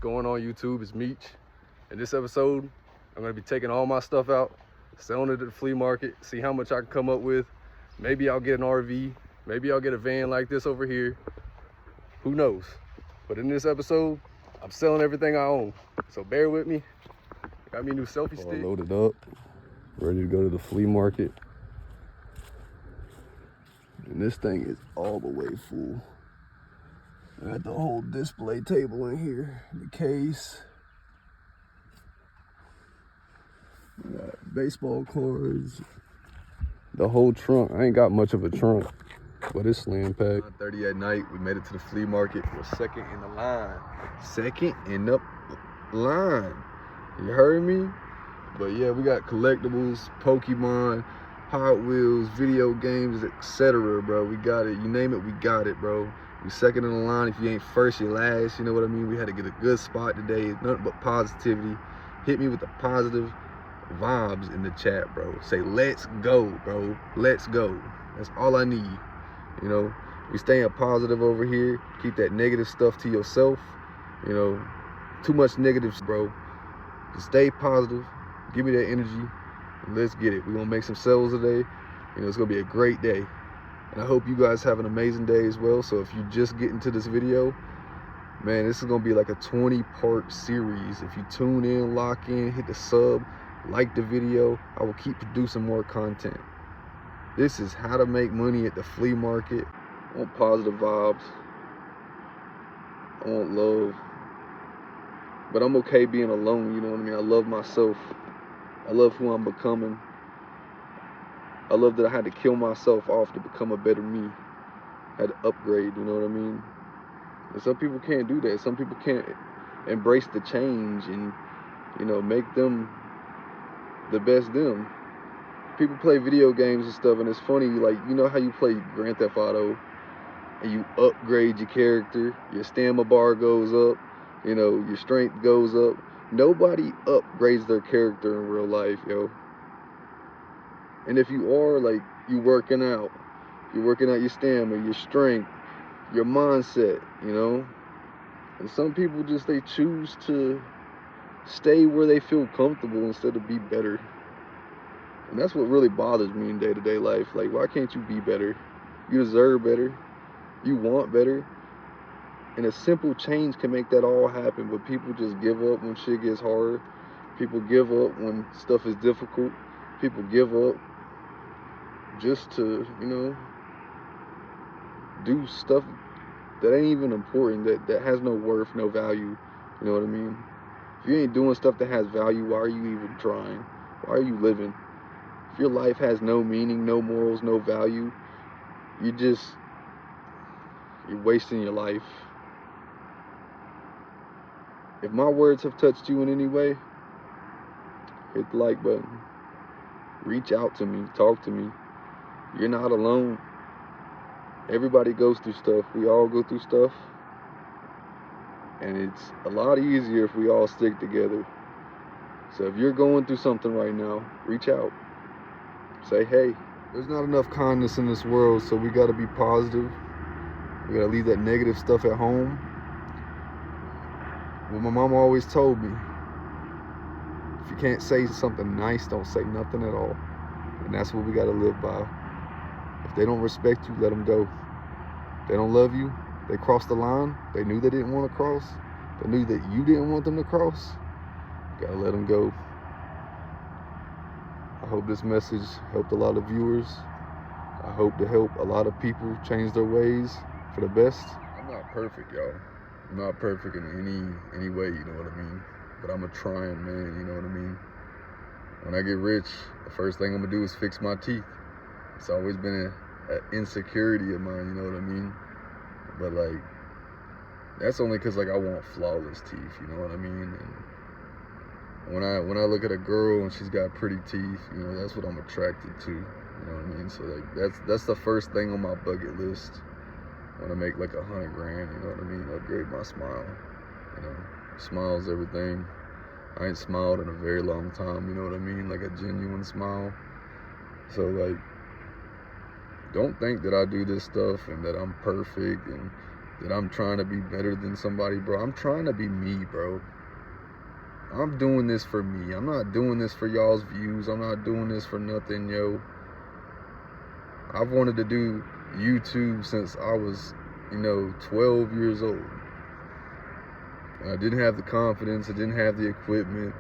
going on YouTube? It's Meech. In this episode, I'm gonna be taking all my stuff out, selling it at the flea market, see how much I can come up with. Maybe I'll get an RV, maybe I'll get a van like this over here. Who knows? But in this episode, I'm selling everything I own. So bear with me. Got me a new selfie stick. Loaded up, ready to go to the flea market. And this thing is all the way full. I got the whole display table in here, the case. We got baseball cards, the whole trunk. I ain't got much of a trunk, but it's slam packed. 9:30 at night, we made it to the flea market. We're second in the line. Second in the line. You heard me? But yeah, we got collectibles, Pokemon, Hot Wheels, video games, etc. bro. We got it. You name it, we got it, bro. We second in the line. If you ain't first, you're last. You know what I mean? We had to get a good spot today. Nothing but positivity. Hit me with the positive vibes in the chat, bro. Say, let's go, bro. Let's go. That's all I need. You know, we staying positive over here. Keep that negative stuff to yourself. You know, too much negatives, bro. Just stay positive. Give me that energy. And let's get it. We're going to make some sales today. You know, it's going to be a great day. And I hope you guys have an amazing day as well. So if you just get into this video, man, this is going to be like a 20-part series. If you tune in, lock in, hit the sub, like the video, I will keep producing more content. This is how to make money at the flea market. I want positive vibes. I want love. But I'm okay being alone, you know what I mean? I love myself. I love who I'm becoming. I love that I had to kill myself off to become a better me. I had to upgrade, you know what I mean? And some people can't do that. Some people can't embrace the change and, you know, make them the best them. People play video games and stuff, and it's funny, like, you know how you play Grand Theft Auto and you upgrade your character, your stamina bar goes up, you know, your strength goes up. Nobody upgrades their character in real life, yo. And if you are, like, you're working out your stamina, your strength, your mindset, you know. And some people just, they choose to stay where they feel comfortable instead of be better. And that's what really bothers me in day-to-day life. Like, why can't you be better? You deserve better. You want better. And a simple change can make that all happen. But people just give up when shit gets hard. People give up when stuff is difficult. People give up just to, you know, do stuff that ain't even important, that has no worth, no value. You know what I mean? If you ain't doing stuff that has value, why are you even trying? Why are you living? If your life has no meaning, no morals, no value, you're wasting your life. If my words have touched you in any way, hit the like button. Reach out to me, talk to me. You're not alone. Everybody goes through stuff. We all go through stuff. And it's a lot easier if we all stick together. So if you're going through something right now, reach out. Say, hey. There's not enough kindness in this world, so we gotta be positive. We gotta leave that negative stuff at home. Well, my mama always told me, if you can't say something nice, don't say nothing at all. And that's what we gotta live by. If they don't respect you, let them go. If they don't love you, they crossed the line. They knew they didn't want to cross. They knew that you didn't want them to cross. You gotta let them go. I hope this message helped a lot of viewers. I hope to help a lot of people change their ways for the best. I'm not perfect, y'all. I'm not perfect in any way, you know what I mean? But I'm a trying man, you know what I mean? When I get rich, the first thing I'm gonna do is fix my teeth. It's always been an insecurity of mine, you know what I mean? But like, that's only cause like I want flawless teeth, you know what I mean? And when I look at a girl and she's got pretty teeth, you know, that's what I'm attracted to, you know what I mean? So like, that's the first thing on my bucket list. When I make like $100 grand, you know what I mean? Upgrade my smile, you know? Smile's everything. I ain't smiled in a very long time, you know what I mean? Like a genuine smile. So like, don't think that I do this stuff and that I'm perfect and that I'm trying to be better than somebody, bro. I'm trying to be me, bro. I'm doing this for me. I'm not doing this for y'all's views. I'm not doing this for nothing, yo. I've wanted to do YouTube since I was, 12 years old. I didn't have the confidence. I didn't have the equipment.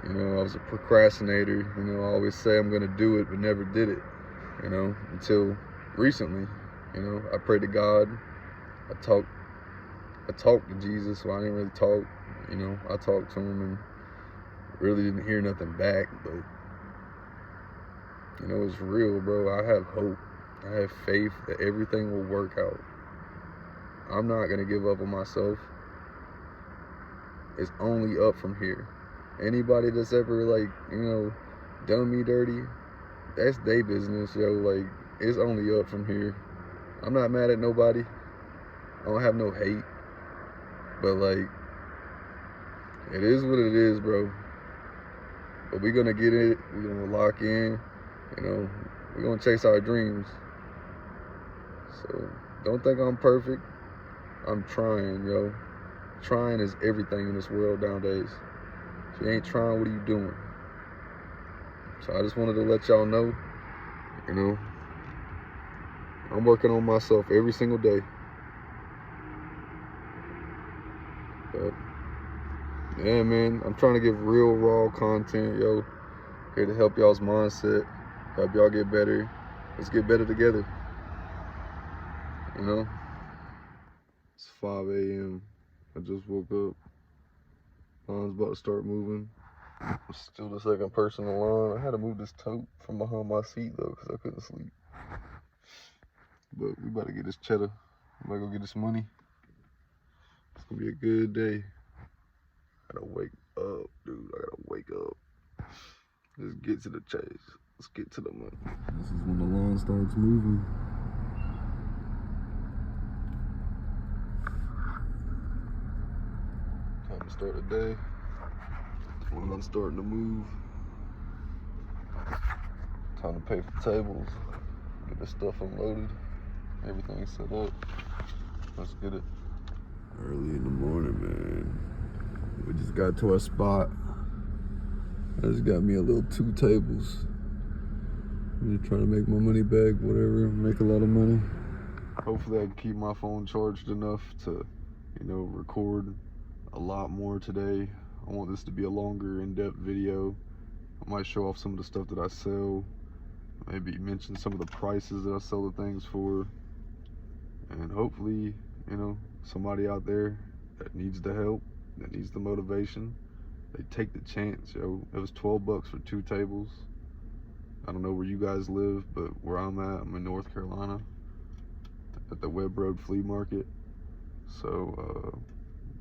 I was a procrastinator. I always say I'm gonna do it, but never did it, until recently. I prayed to God. I talked to Jesus, so I didn't really talk. I talked to him and really didn't hear nothing back, but it's real, bro. I have hope. I have faith that everything will work out. I'm not gonna give up on myself. It's only up from here. Anybody that's ever done me dirty, that's their business, yo. It's only up from here. I'm not mad at nobody. I don't have no hate. But it is what it is, bro. But we're gonna get it. We're gonna lock in. We're gonna chase our dreams. So don't think I'm perfect. I'm trying, yo. Trying is everything in this world nowadays. If you ain't trying, what are you doing? So I just wanted to let y'all know, I'm working on myself every single day. But yeah, man, I'm trying to give real raw content, yo. Here to help y'all's mindset, help y'all get better. Let's get better together. It's 5 a.m. I just woke up. Lawn's about to start moving. I'm still the second person in line. I had to move this tote from behind my seat though, because I couldn't sleep. But we about to get this cheddar. I'm about to go get this money. It's gonna be a good day. I gotta wake up, dude. I gotta wake up. Let's get to the chase. Let's get to the money. This is when the lawn starts moving. Time to start the day. When I'm starting to move. Time to pay for tables. Get this stuff unloaded. Everything set up. Let's get it. Early in the morning, man. We just got to our spot. I just got me a little 2 tables. I'm just trying to make my money back, whatever, make a lot of money. Hopefully I can keep my phone charged enough to, record a lot more today. I want this to be a longer, in-depth video. I might show off some of the stuff that I sell. Maybe mention some of the prices that I sell the things for. And hopefully, somebody out there that needs the help, that needs the motivation, they take the chance, yo. It was 12 bucks for 2 tables. I don't know where you guys live, but where I'm at, I'm in North Carolina at the Webb Road Flea Market. So,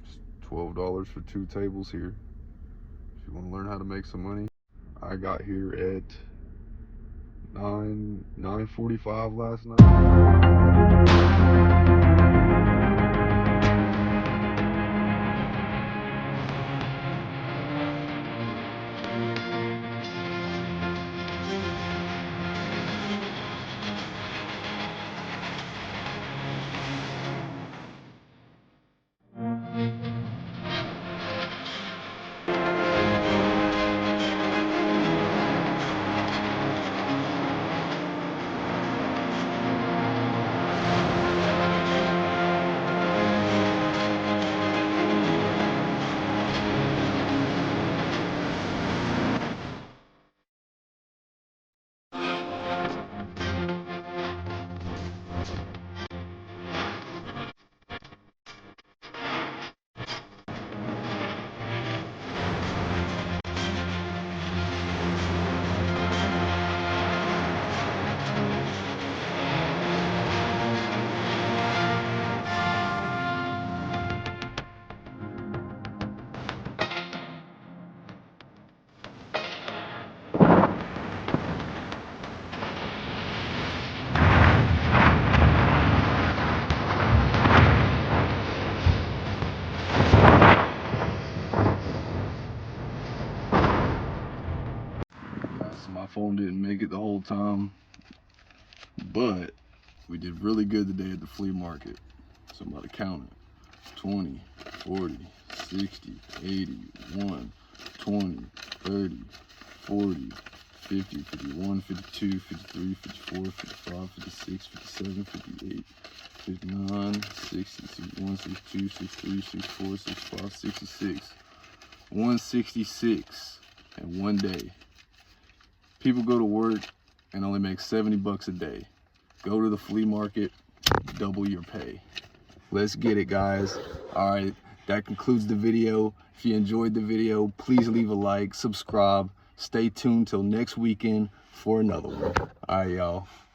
just $12 for 2 tables here. If you want to learn how to make some money. I got here at 9:45 last night. So my phone didn't make it the whole time, but we did really good today at the flea market. So I'm about to count it. 20, 40, 60, 80, 1, 20, 30, 40, 50, 51, 52, 53, 54, 55, 56, 57, 58, 59, 60, 61, 62, 63, 64, 65, 66. 166 in one day. People go to work and only make 70 bucks a day. Go to the flea market, double your pay. Let's get it, guys. All right, that concludes the video. If you enjoyed the video, please leave a like, subscribe. Stay tuned till next weekend for another one. All right, y'all.